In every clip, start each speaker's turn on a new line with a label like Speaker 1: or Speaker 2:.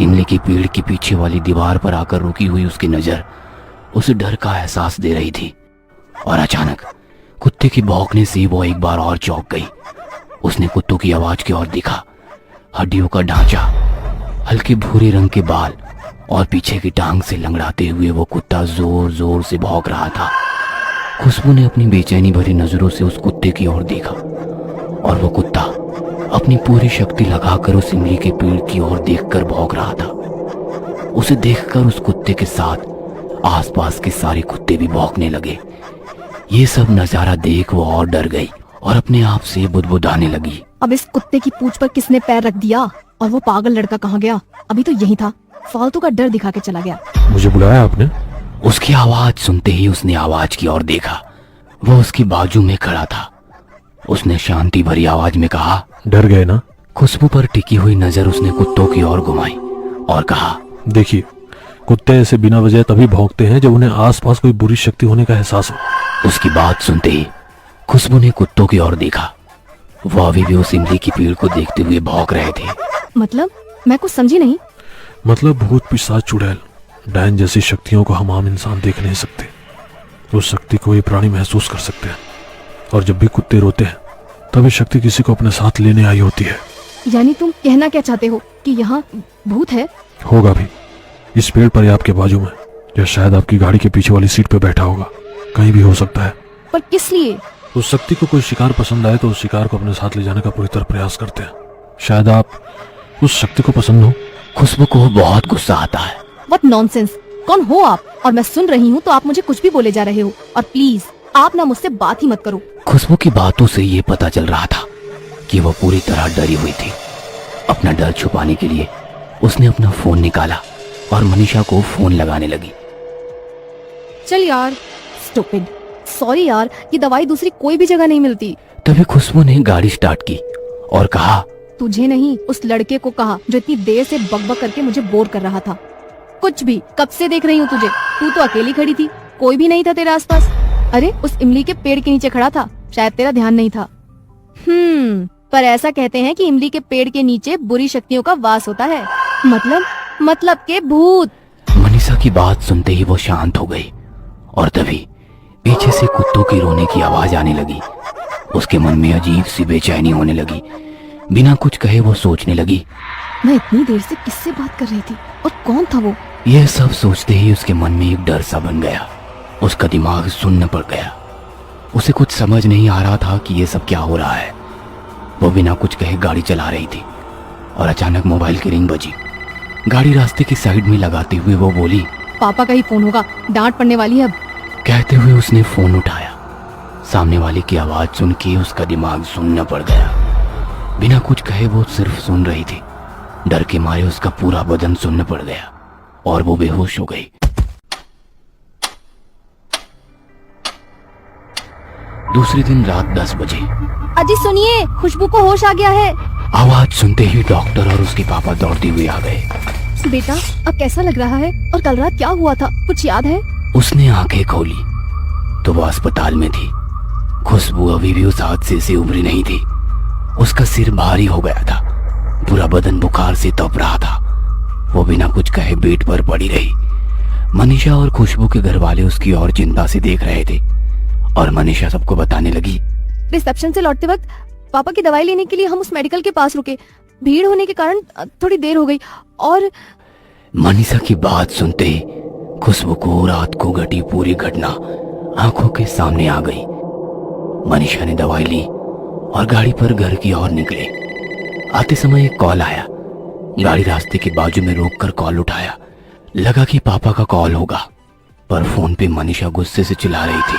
Speaker 1: इमली के पेड़ के पीछे वाली दीवार पर आकर रुकी हुई उसकी नजर उसे डर का एहसास दे रही थी। और अचानक कुत्ते की भौंकने से वो एक बार और चौंक गई। उसने कुत्तों की आवाज की ओर देखा। हड्डियों का ढांचा, हल्के भूरे रंग के बाल और पीछे की टांग से लंगड़ाते हुए वो कुत्ता जोर जोर से भौंक रहा था। खुशबू ने अपनी बेचैनी भरी नजरों से उस कुत्ते की ओर देखा और वो कुत्ता अपनी पूरी शक्ति लगाकर उस इमली के पेड़ की ओर देखकर भौंक रहा था। उसे देखकर उस कुत्ते के साथ आसपास के सारे कुत्ते भी भौंकने लगे। ये सब नजारा देख वो और डर गई और अपने आप से बुदबुदाने लगी।
Speaker 2: अब इस कुत्ते की पूंछ पर किसने पैर रख दिया? और वो पागल लड़का कहाँ गया? अभी तो यही था, फालतू का डर दिखा के चला गया।
Speaker 3: मुझे बुलाया आपने?
Speaker 1: उसकी आवाज सुनते ही उसने आवाज की ओर देखा। वो उसकी बाजू में खड़ा था। उसने शांति भरी आवाज में कहा,
Speaker 3: डर गए ना?
Speaker 1: खुशबू पर टिकी हुई नजर उसने कुत्तों की ओर घुमाई और कहा,
Speaker 3: देखिए, कुत्ते ऐसे बिना वजह तभी भौंकते हैं जब उन्हें आसपास कोई बुरी शक्ति होने का एहसास हो।
Speaker 1: उसकी बात सुनते ही खुशबू ने कुत्तों की ओर देखा। वो अभी भी उस इमली की पेड़ को देखते हुए भौंक रहे थे।
Speaker 2: मतलब मैं कुछ समझी नहीं।
Speaker 3: मतलब भूत, पिशाच, चुड़ैल, डायन जैसी शक्तियों को हम आम इंसान देख नहीं सकते। उस शक्ति को ये प्राणी महसूस कर सकते हैं। और जब भी कुत्ते रोते हैं तभी शक्ति किसी को अपने साथ लेने आई होती है।
Speaker 2: यानी तुम कहना क्या चाहते हो कि यहाँ भूत है?
Speaker 3: होगा भी। इस पेड़ पर या आपके बाजू में, या शायद आपकी गाड़ी के पीछे वाली सीट पे बैठा होगा। कहीं भी हो सकता है।
Speaker 2: पर किस लिए?
Speaker 3: उस शक्ति को कोई शिकार पसंद आए तो उस शिकार को अपने साथ ले जाने का पूरी तरह प्रयास करते हैं। शायद आप उस शक्ति को पसंद हो।
Speaker 1: खुशबू को बहुत गुस्सा आता है।
Speaker 2: What nonsense! कौन हो आप? और मैं सुन रही हूँ तो आप मुझे कुछ भी बोले जा रहे हो। और प्लीज आप ना मुझसे बात ही मत करो।
Speaker 1: खुशबू की बातों से ये पता चल रहा था कि वो पूरी तरह डरी हुई थी। अपना डर छुपाने के लिए उसने अपना फोन निकाला और मनीषा को फोन लगाने लगी।
Speaker 2: चल यार, स्टूपिड। सॉरी यार, ये दवाई दूसरी कोई भी जगह नहीं मिलती।
Speaker 1: तभी खुशबू ने गाड़ी स्टार्ट की और कहा,
Speaker 2: तुझे नहीं, उस लड़के को कहा जो इतनी देर से बकबक करके मुझे बोर कर रहा था। कुछ भी, कब से देख रही हूँ तुझे। तू तो अकेली खड़ी थी, कोई भी नहीं था तेरे आसपास। अरे उस इमली के पेड़ के नीचे खड़ा था, शायद तेरा ध्यान नहीं था। पर ऐसा कहते हैं कि इमली के पेड़ के नीचे बुरी शक्तियों का वास होता है। मतलब के भूत।
Speaker 1: मनीषा की बात सुनते ही वो शांत हो गई और तभी पीछे से कुत्तों की रोने की आवाज आने लगी। उसके मन में अजीब सी बेचैनी होने लगी। बिना कुछ कहे वो सोचने लगी,
Speaker 2: मैं इतनी देर से किससे बात कर रही थी और कौन था वो?
Speaker 1: यह सब सोचते ही उसके मन में एक डर सा बन गया। उसका दिमाग सुन्न पड़ गया। उसे कुछ समझ नहीं आ रहा था कि ये सब क्या हो रहा है। वो बिना कुछ कहे गाड़ी चला रही थी और अचानक मोबाइल की रिंग बजी। गाड़ी रास्ते की साइड में लगाते हुए वो बोली,
Speaker 2: पापा का ही फोन होगा, डांट पड़ने वाली है अब।
Speaker 1: कहते हुए उसने फोन उठाया। सामने वाले की आवाज सुन के उसका दिमाग सुन्न पड़ गया। बिना कुछ कहे वो सिर्फ सुन रही थी। डर के मारे उसका पूरा बदन सुन्न पड़ गया और वो बेहोश हो गई। दूसरे दिन रात 10 बजे।
Speaker 2: अजी सुनिए, खुशबू को होश आ गया है।
Speaker 1: आवाज सुनते ही डॉक्टर और उसके पापा दौड़ते हुए आ गए।
Speaker 2: बेटा अब कैसा लग रहा है? और कल रात क्या हुआ था, कुछ याद है?
Speaker 1: उसने आंखें खोली तो वो अस्पताल में थी। खुशबू अभी भी उस हादसे से उभरी नहीं थी। उसका सिर भारी हो गया था, पूरा बदन बुखार से तप रहा था। वो बिना कुछ कहे बेड पर पड़ी रही। मनीषा और खुशबू के घर वाले उसकी ओर चिंता से देख रहे थे और मनीषा सबको बताने लगी,
Speaker 2: रिसेप्शन से लौटते वक्त पापा की दवाई लेने के लिए हम उस मेडिकल के पास रुके। भीड़ होने के कारण थोड़ी देर हो गई। और
Speaker 1: मनीषा की बात सुनते ही खुशबू को रात को घटी पूरी घटना आंखों के सामने आ गई। मनीषा ने दवाई ली और गाड़ी पर घर की ओर निकले। आते समय एक कॉल आया। गाड़ी रास्ते के बाजू में रोककर कॉल उठाया। लगा कि पापा का कॉल होगा, पर फोन पे मनीषा गुस्से से चिल्ला रही थी,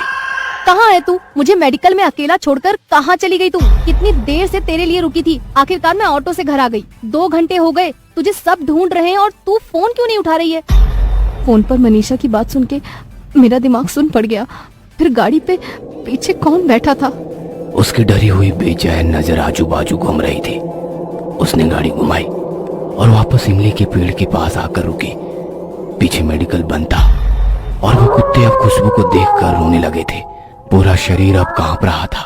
Speaker 2: कहाँ है तू? मुझे मेडिकल में अकेला छोड़कर कहाँ चली गई तू? कितनी देर से तेरे लिए रुकी थी। आखिरकार मैं ऑटो से घर आ गई। 2 घंटे हो गए, तुझे सब ढूंढ रहे हैं और तू फोन क्यों नहीं उठा रही है? फोन पर मनीषा की बात सुन के मेरा दिमाग सुन पड़ गया। फिर गाड़ी पे पीछे कौन बैठा था?
Speaker 1: उसकी डरी हुई बेचैन नजर आजू बाजू घूम रही थी। उसने गाड़ी घुमाई और वापस इमली के पेड़ के पास आकर रुकी। पीछे मेडिकल बंद था और वो कुत्ते अब खुशबू को देखकर रोने लगे थे। पूरा शरीर अब कांप रहा था।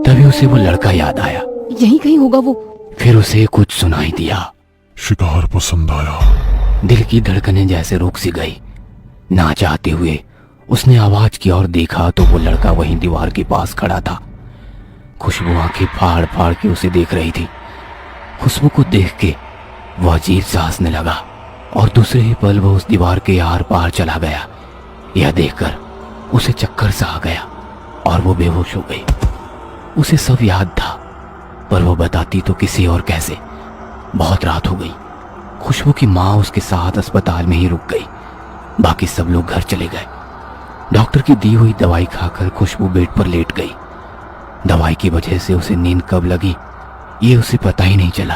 Speaker 1: तभी उसे वो लड़का याद आया।
Speaker 2: यही कहीं होगा वो।
Speaker 1: फिर उसे कुछ सुनाई दिया।
Speaker 3: शिकार पसंद आया।
Speaker 1: दिल की धड़कनें जैसे रुक सी गई। ना चाहते हुए उसने आवाज की और देखा तो वो लड़का वहीं दीवार के पास खड़ा था। खुशबू आंखें फाड़ फाड़ के उसे देख रही थी। खुशबू को देख के वो अजीब सा हंसने लगा और दूसरे ही पल वो उस दीवार के आर पार चला गया। यह देखकर उसे चक्कर सा आ गया और वो बेहोश हो गई। उसे सब याद था, पर वो बताती तो किसी और कैसे। बहुत रात हो गई। खुशबू की माँ उसके साथ अस्पताल में ही रुक गई। बाकी सब लोग घर चले गए। डॉक्टर की दी हुई दवाई खाकर खुशबू बेड पर लेट गई। दवाई की वजह से उसे नींद कब लगी ये उसे पता ही नहीं चला,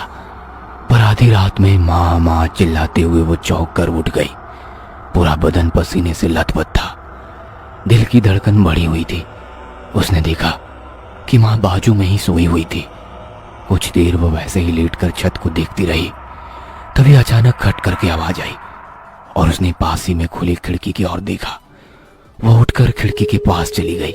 Speaker 1: पर आधी रात में माँ माँ चिल्लाते हुए वो चौंक कर उठ गई। पूरा बदन पसीने से लथपथ था। दिल की धड़कन बढ़ी हुई थी। उसने देखा कि माँ बाजू में ही सोई हुई थी। कुछ देर वो वैसे ही लेटकर छत को देखती रही। तभी अचानक खट करके आवाज आई और उसने पास ही में खुली खिड़की की ओर देखा। वो उठकर खिड़की के पास चली गई।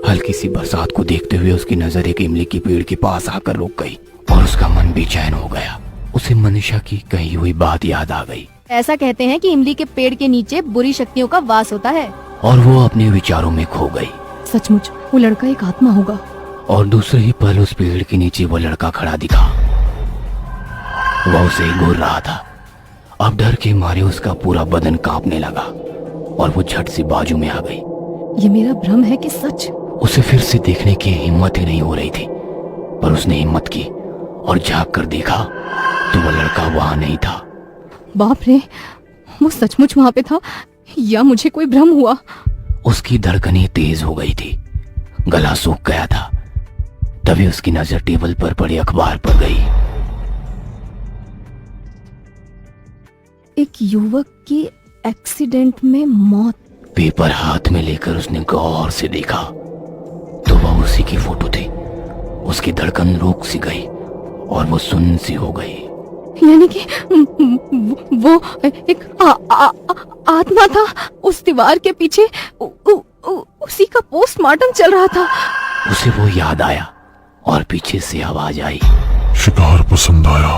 Speaker 1: हल्की सी बरसात को देखते हुए उसकी नजर एक इमली के पेड़ के पास आकर रुक गई और उसका मन बेचैन हो गया। उसे मनीषा की कही हुई बात याद आ गई।
Speaker 2: ऐसा कहते हैं कि इमली के पेड़ के नीचे बुरी शक्तियों का वास होता है।
Speaker 1: और वो अपने विचारों में खो गई।
Speaker 2: सचमुच वो लड़का एक आत्मा होगा।
Speaker 1: और दूसरे ही पल उस पेड़ के नीचे वो लड़का खड़ा दिखा। वह उसे घूर रहा था। अब डर के मारे उसका पूरा बदन कांपने लगा और वो झट से बाजू में आ गई।
Speaker 2: ये मेरा भ्रम है कि सच?
Speaker 1: उसे फिर से देखने की हिम्मत ही नहीं हो रही थी, पर उसने हिम्मत की और झांक कर देखा तो वो लड़का वहां नहीं था।
Speaker 2: बाप रे, वो सचमुच वहां पे था या मुझे कोई भ्रम हुआ?
Speaker 1: उसकी धड़कनें तेज हो गई थी। गला सूख गया था। तभी उसकी नजर टेबल पर पड़े अखबार पर गई।
Speaker 2: एक युवक की एक्सीडेंट में मौत।
Speaker 1: पेपर हाथ में लेकर उसने गौर से देखा तो वह उसी की फोटो थी। उसकी धड़कन रुक सी गई और वो सुन्न सी हो गई।
Speaker 2: यानी कि वो एक आत्मा था उस दीवार के पीछे। उसी का पोस्टमार्टम चल रहा था।
Speaker 1: उसे वो याद आया और पीछे से आवाज आई,
Speaker 3: शिकार पसंद आया।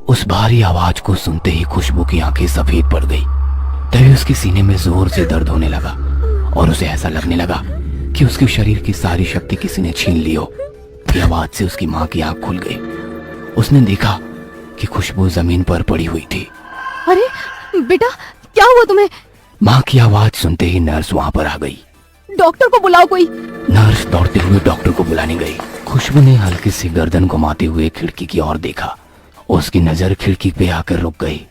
Speaker 1: उस भारी आवाज को सुनते ही खुशबू की आंखें सफेद पड़ गई। तभी उसके सीने में जोर से दर्द होने लगा और उसे ऐसा लगने लगा कि उसके शरीर की सारी शक्ति किसी ने छीन ली हो। की आवाज से उसकी माँ की आंख खुल गई। उसने देखा कि खुशबू जमीन पर पड़ी हुई थी।
Speaker 2: अरे बेटा, क्या हुआ तुम्हें?
Speaker 1: माँ की आवाज सुनते ही नर्स वहां पर आ गई।
Speaker 2: डॉक्टर को बुलाओ कोई।
Speaker 1: नर्स दौड़ते हुए डॉक्टर को बुलाने गई। खुशबू ने हल्की सी गर्दन घुमाते हुए खिड़की की ओर देखा। उसकी नजर खिड़की पे आकर रुक गई।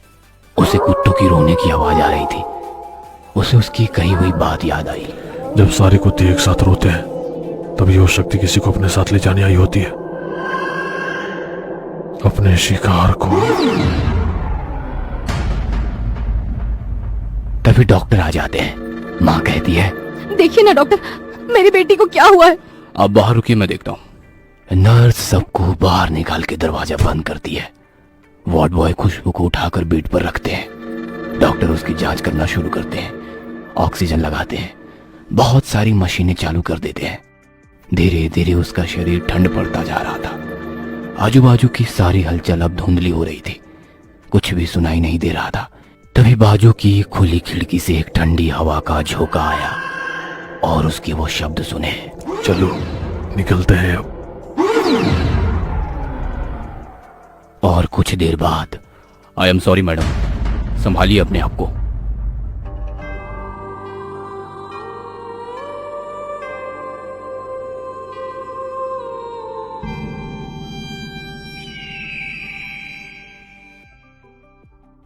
Speaker 1: उसे कुत्तों की रोने की आवाज आ रही थी। उसे उसकी कही हुई बात याद आई।
Speaker 3: जब सारे कुत्ते एक साथ रोते हैं तभी वो शक्ति किसी को अपने साथ ले जाने आई होती है, अपने शिकार को।
Speaker 1: तभी डॉक्टर आ जाते हैं। माँ कहती है,
Speaker 2: देखिए ना डॉक्टर, मेरी बेटी को क्या हुआ है?
Speaker 1: आप बाहर रुकिए, मैं देखता हूँ। नर्स सबको बाहर निकाल के दरवाजा बंद करती है। वार्ड बॉय खुशबू को उठाकर बेड पर रखते हैं। डॉक्टर उसकी जांच करना शुरू करते हैं। ऑक्सीजन लगाते हैं। बहुत सारी मशीनें चालू कर देते हैं। धीरे धीरे उसका शरीर ठंड पड़ता जा रहा था। आजू बाजू की सारी हलचल अब धुंधली हो रही थी। कुछ भी सुनाई नहीं दे रहा था। तभी बाजू की खुली खिड़की से एक ठंडी हवा का झोंका आया और उसके वो शब्द सुने,
Speaker 3: चलो निकलते हैं अब।
Speaker 1: और कुछ देर बाद, आई एम सॉरी मैडम, संभालिए अपने आप को।